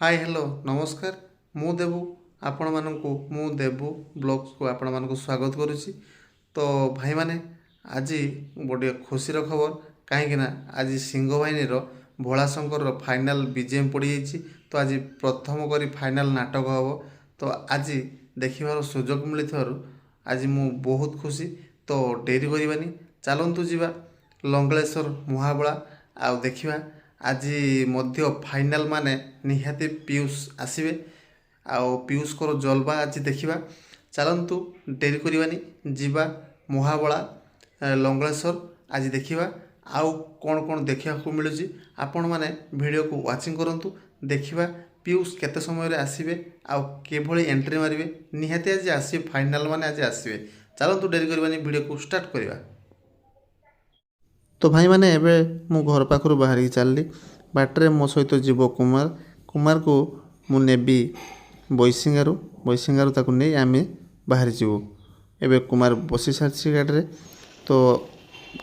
Hi hello नमस्कार मु देबू आपण मानकु मु देबू ब्लॉग्स को आपण मानकु स्वागत करुच्ची। तो भाई माने आज गोटे खुशीर खबर कहीं आज सिंह बाहिनी भोलाशंकर फाइनाल बीजेएम पड़ जाइए। तो आज प्रथम करी फाइनाल नाटक हम तो आज देखिबार सुजोग मिली आज मु बहुत खुशी। तो डेरी करवानी चलतु जीवा लंगलेश्वर मुहाबला आउ देखिबा आज मध्य फाइनाल माने निहाती पीयूष आसबे आउ पीयूष को जलवा आज देखिबा। चलतु डेरी करवानी जीवा मुहाबला लंगलेश्वर आज देखिबा आउ कौन कौन देखा मिलूँ आपण मैंने वीडियो को वाचिंग करंतु देखिबा पीयूष केते समय रे आसीबे आउ केभली एंट्री मारिबे निहाती आज आसीबे फाइनाल माने आज आसीबे। चलतु डेरी करवानी वीडियो को स्टार्ट करवा। तो भाई मैंने एबे मु घर पाखरु बाहर चलली बाटरे मो सहित जीव कुमार कुमार को मु नेबी बईसिंगारू ताकू नहीं आमे बाहर जीवु। एबे कुमार बसी सारी गाड़ी तो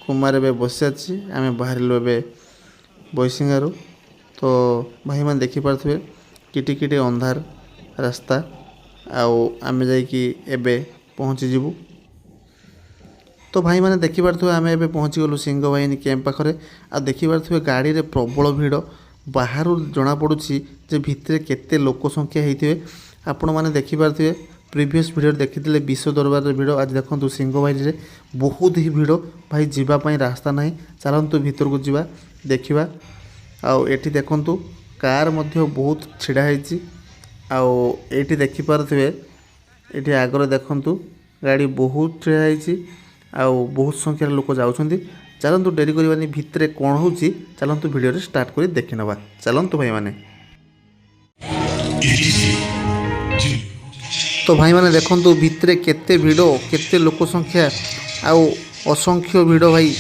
कुमार एबे बसी सारी आमे बाहर एबे बईसिंगारू। तो भाई मैंने देखी पारे किटी किटी अंधार रास्ता आउ आमे जाइकी एबे पहुँची जीवु। तो भाई मैंने देखी पारे आम एबे पहुँची गलु सिंह बाहिनी कैंप पाखे आ देखी पारे गाड़ी रे प्रबल भीड़ बाहर जना पड़ुछि जे भितर केते लोक संख्या होते आपण मैंने देखी पारे प्रीवियस वीडियो देखी 20 दरबार भिड़ आज देखो सिंह बाहिनी रे बहुत ही भिड़ भाई जीवाई रास्ता ना। चलतु भीतर को जीवा देखा आउ एठी देखंतु कार मध्य बहुत छिड़ा होती आउ एठी देखी पारे एठी आगरे देखंतु गाड़ी बहुत छिड़ा होती आउ बहुत संख्यार लोक जाउछंती। चलतु डेरी करवानी भितरे कौन होची चलतु वीडियो रे स्टार्ट करी देखि नबा। चलतु भाई माने तो भाई माने देखंतु भितरे केते भिड़ केते लोक संख्या आउ असंख्य भिड़ भाई।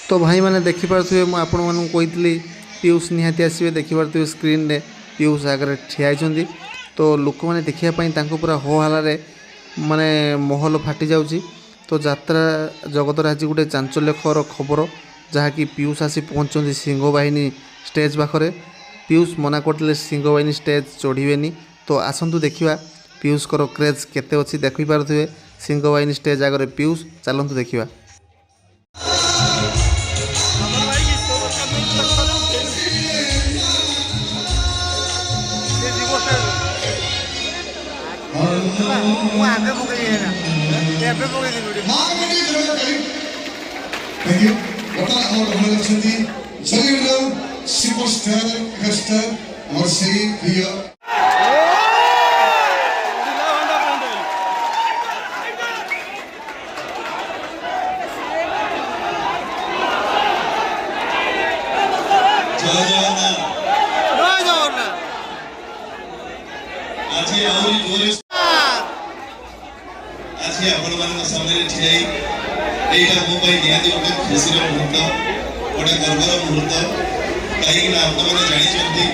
तो भाई मैंने देखिपे मुझे आपण मानक कही पीयूष निहाती आसवे देखिपे स्क्रीन रे पीयूष आगे ठिया होती। तो लोक मैंने देखापी पूरा हो हल्ला माने महल फाटी जाऊँगी। तो यात्रा जगत आज गोटे चांचल्यकर खबर जहाँकि पीयूष आसी पहुँचती सिंह बाहिनी स्टेज पाखे। पीयूष मना करते सिंह बाहिनी स्टेज चढ़े। तो आसतु देखा पीयूष को क्रेज केते अच्छी देखिपे सिंह बाहिनी स्टेज आगे पीयूष। चलतु देखा Thank you. What are superstar, our city here. ଜୟ ଜଗନ୍ନାଥ। ଜୟ ଜଗନ୍ନାଥ। ଆଜି ଆହୁରି ଜୋରେ ଆଜି ଆପଣମାନଙ୍କ ସାମ୍ନାରେ ଠିଆ ହେଇ ଏଇଟା ମୋ ପାଇଁ ନିହାତି ଗୋଟେ ଖୁସିର ମୁହୂର୍ତ୍ତ, ଗୋଟେ ଗର୍ବର ମୁହୂର୍ତ୍ତ। କାହିଁକି ନା ଆପଣମାନେ ଜାଣିଛନ୍ତି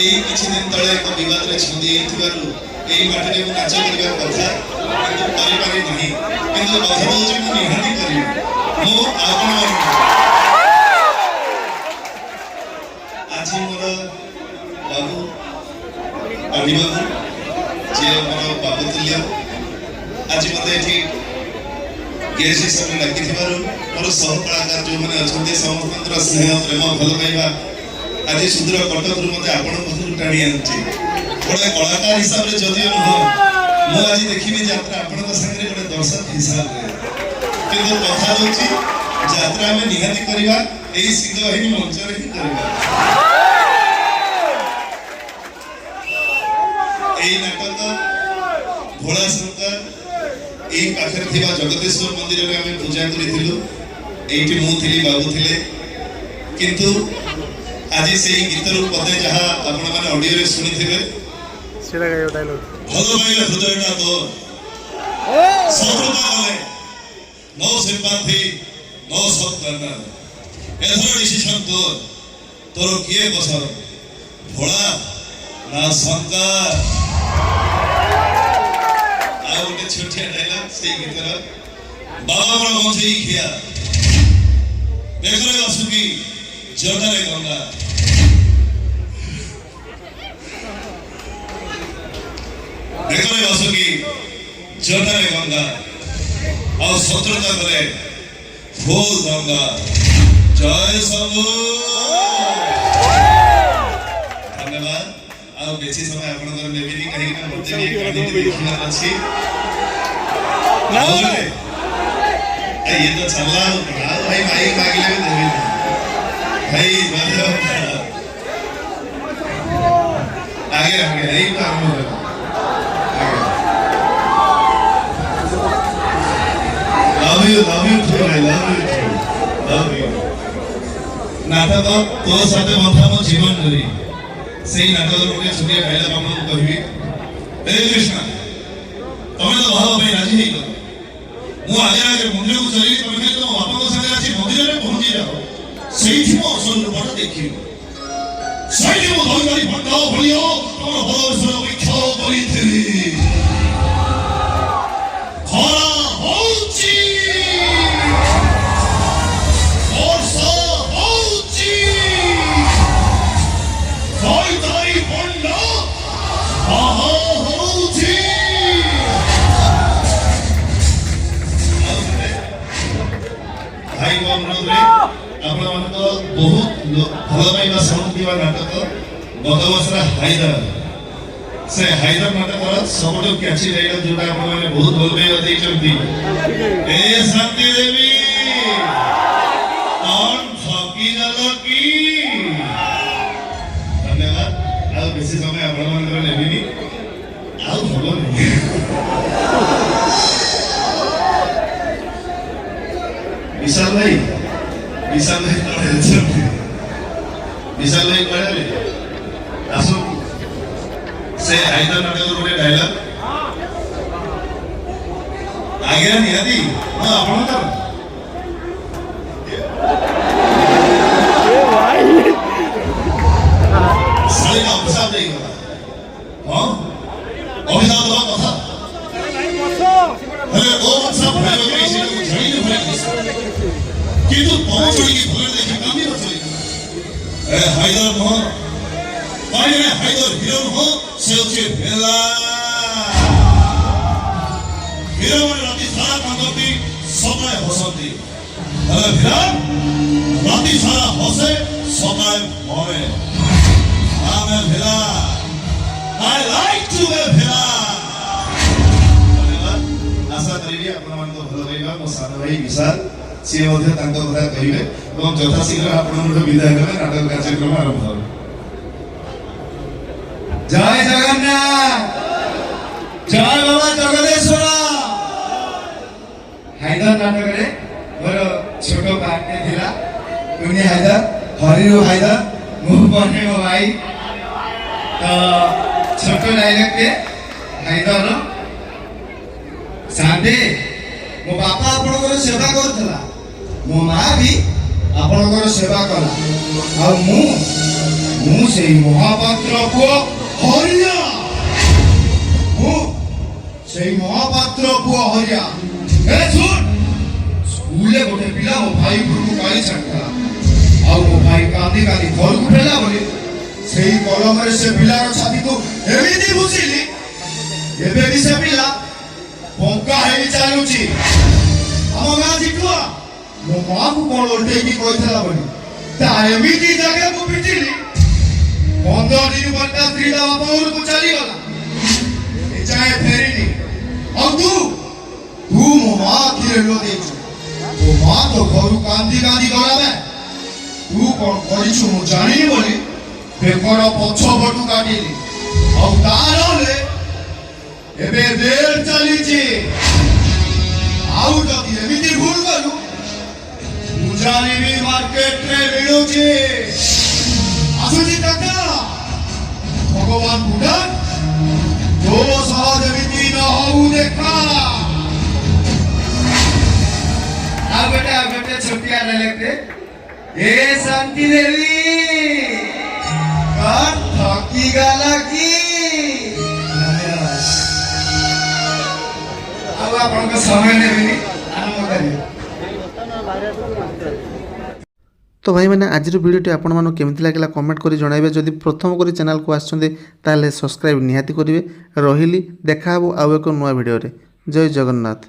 ଏଇ କିଛି ଦିନ ତଳେ ଏକ ବିବାଦରେ ଛନ୍ଦି ହେଇଥିବାରୁ ଏଇ ମାଟିରେ ମୁଁ ନାଚ କରିବା କଥା କିନ୍ତୁ କରିପାରି ନାହିଁ। କିନ୍ତୁ କଥା ହେଉଛି ମୁଁ ନିହାତି କରିବି। ମୁଁ ଆପଣମାନଙ୍କୁ ଆଜି ମୋର ବାବୁ ପାଣିବାବୁ ଯିଏ ମୋର ବାବୁ ତୁଲ୍ୟ ଆଜି ମୋତେ ଏଠି ଗେଷ୍ଟ ହିସାବରେ ଡାକିଥିବାରୁ ମୋର ସହକଳାକାର ଯେଉଁମାନେ ଅଛନ୍ତି ସମସ୍ତଙ୍କର ସ୍ନେହ ପ୍ରେମ ଭଲ ପାଇବା ଆଜି ସୁଦୂର କଟକରୁ ମୋତେ ଆପଣଙ୍କ ପାଖରୁ ଟାଣି ଆଣୁଛି। ଗୋଟେ କଳାକାର ହିସାବରେ ଯଦିଓ ନୁହଁ, ମୁଁ ଆଜି ଦେଖିବି ଯାତ୍ରା ଆପଣଙ୍କ ସାଙ୍ଗରେ ଗୋଟେ ଦର୍ଶକ ହିସାବରେ। କିନ୍ତୁ କଥା ହେଉଛି ଯାତ୍ରା ଆମେ ନିହାତି କରିବା ଏଇ ସିଂହବାହିନୀ ମଞ୍ଚରେ ହିଁ କରିବା। এই নাটক ভোলা শঙ্কর এই পাখে থিবা জগতেশ্বর মন্দিরে আমি পূজা করেছিলু। এইটি মু থিলি বাবু থিলে কিন্তু আজি সেই গীতর পদে যাহা আপন মানে অডিওরে শুনিথিবে সেটা গাইও ডায়লগ ভালো পাইলে হৃদয়টা তো শত্রুতা গলে নো সিম্পাথি নো সৎকর্ণা এথর ডিসিশন তোর তোর কিয়ে বসর ভোলা না শঙ্কর। ଆଉ ଗୋଟେ ଛୋଟିଆ ଡାଇଲଗ ସେଇ ଗୀତର ବାବା ବଡ଼ ବଞ୍ଚେଇ ଖିଆ ବେକରେ ଅସୁକି ଜଟାରେ ଗଙ୍ଗା ବେକରେ ଅସୁକି ଜଟାରେ ଗଙ୍ଗା ଆଉ ଶତ୍ରୁତା କରେ ଫୁଲ ଗଙ୍ଗା। ଜୟ ଶମ୍ଭୁ। ଧନ୍ୟବାଦ। ଆଉ ବେଶୀ ସମୟ ଆପଣଙ୍କର ନେବିନି କାହିଁକି ନା ମୋତେ ବି ଗାଡ଼ିରେ ଦେଖିବାର ଅଛି। ଇଏ ତ ଚାଲିଲା ଆଉ ଭାଇ ମାଇକ୍ ମାଗିଲେ ବି ଦେବିନି ଭାଇ ଆଗେ ଆଗେ ଏଇ ତ ଆରମ୍ଭ କର। Love you too, I love you too, love you। ନାଟକ ତୋ ସାଥେ ବନ୍ଧା ମୋ ଜୀବନ ଧରି সেই নাটকের গোটে ছুটিয়া ডায়লগ আপনার কহিবি। হে কৃষ্ণ তুমি তো ভাব পাই রাজি হয়ে গেল মু আগে আগে মন্দিরକୁ চলিলি তুমি খালি তোমার বাপাଙ୍କ সাথে আছি মন্দিরে পৌঁছি যাও সেইଠି ମୋ ଅସଲ ରୂପଟା ଦେଖିବ। ସେଇଠି ମୁଁ ଧରିବାରି ଭଣ୍ଡ ଭଳିଅ ତମର ଭରସା ଅପେକ୍ଷା କରିଥିଲି। ଖରା ହଉଛି ବର୍ଷା ହଉଛି ଭାଇ ଅନୁରୋଧରେ ଆପଣମାନଙ୍କ ବହୁତ ଭଲ ପାଇବା ଶୁଣୁଥିବା ନାଟକ ଗତ ବର୍ଷର ହାଇଦର ସେ ହାଇଦର ନାଟକର ସବୁଠୁ କ୍ୟାଚି ଡାଇଲଗ ଯୋଉଟା ଆପଣମାନେ ବହୁତ ଭଲ ପାଇବା ଦେଇଛନ୍ତି ଏ ଶାନ୍ତି ଦେବୀ କଣ ଠକି ଗଲ କି। ଧନ୍ୟବାଦ। ଆଉ ବେଶୀ ସମୟ ଆପଣମାନଙ୍କର ନେବିନି ଆଉ ହବନି। विशाल भाई तले अछंती विशाल भाई कहे आसो से हाइदर नाटक गोटे डायलॉग आगे निहाती हां आपण कर ए भाई सारे का अभिशाप देई गला हां अभिशाप दवा कथा अरे ओ सब भाई लोग इसी को झड़ी न भाई কিন্তু পৌঁছড়ি ভুলে দেখি কামি বসলি এ হায়দার নহ বাইরে হায়দার হিরো নহ সে হচ্ছে ভেলা হিরো মানে রাতি সারা কাঁদতি সকালে হসতি আরে ভেলা রাতি সারা হসে সকালে মরে আমি ভেলা আই লাইক টু বে ভেলা। আশা করি আপনাদের ভালো লাগবে। মো সান ভাই বিশাল সে মধ্যে তাঙ্ক কথা কহিবে এবং যথাশীঘ্র আপনাদের বিদায় নেবে নাটক কার্যক্রম আরম্ভ হবে। জয় জগন্নাথ জয় বাবা জগদেশ্বর। হায়দার নাটকরে মোর ছোট পার্টে ଥିଲା কুনি হায়দার हरिरो भाई दा मुंह बने हो भाई तो छोट डायलॉग के भाई दर साधे मो बापा आपनकर सेवा करथला मो मां भी आपनकर सेवा कला आ मु सेई महापात्र को हरिया मु सेई महापात्र को हरिया ए सुन स्कूले गोटे पिला मो भाई को गाली छाड़ला आ मो भाई कांदी कांदी घर को फेला बोले सेई कलमरे से पिलार छाती को एमिति बुझिली एबे भी से पिला पंका हेई चालुची ଆମ ଗାଁ ଜିତୁଆ ମୋ ମାଆକୁ କଣ ଓଲଟେଇକି କହିଥିଲା ବୋଲି ତା ଏମିତି ଜାଗାକୁ ପିଟିଲି 15 ଦିନ ପରେ ତା ସ୍ତ୍ରୀ ତା ବାପା ଘରକୁ ଚାଲିଗଲା ଏ ଯାଏ ଫେରିନି ଆଉ ତୁ ମୋ ମା ଆଖିରେ ଲୁହ ଦେଇଛୁ ମୋ ମା ତ ଘରୁ କାନ୍ଦି କାନ୍ଦି ଗଲା ତୁ କଣ କରିଛୁ ମୁଁ ଜାଣିନି ବୋଲି ବେକର ପଛ ପଟୁ କାଟିଲି ଆଉ ତାହେଲେ ଏବେ ରେଲ ଚାଲିଛି ଆଉ ଯଦି ଏମିତି ଭୁଲ କଲୁ ମୁଁ ଜାଣିବି ମାର୍କେଟରେ ମିଳୁଛି ଆସୁଛି କାକା ଭଗବାନ ବୁଢା ତୋ ସହ ଯେମିତି ନ ହଉ ଦେଖା ଆଉ ଗୋଟେ ଛୋଟିଆ ଡାଇଲଗଟେ ଏ ଶାନ୍ତି ଦେବୀ ଠକି ଗଲା କି ଆଉ ଆପଣଙ୍କ ସମୟ ନେବେନି ଆରମ୍ଭ କରିବେ तो भाई मैंने आज भिडियोटी आपण मानू केमती लगे कमेंट करी जणाइबे जदि प्रथम करी चैनल को आछन्ते ताले सब्सक्राइब निहाती करिवे रहिली देखा हबो आउ एक नुआ भिडियो रे जय जगन्नाथ।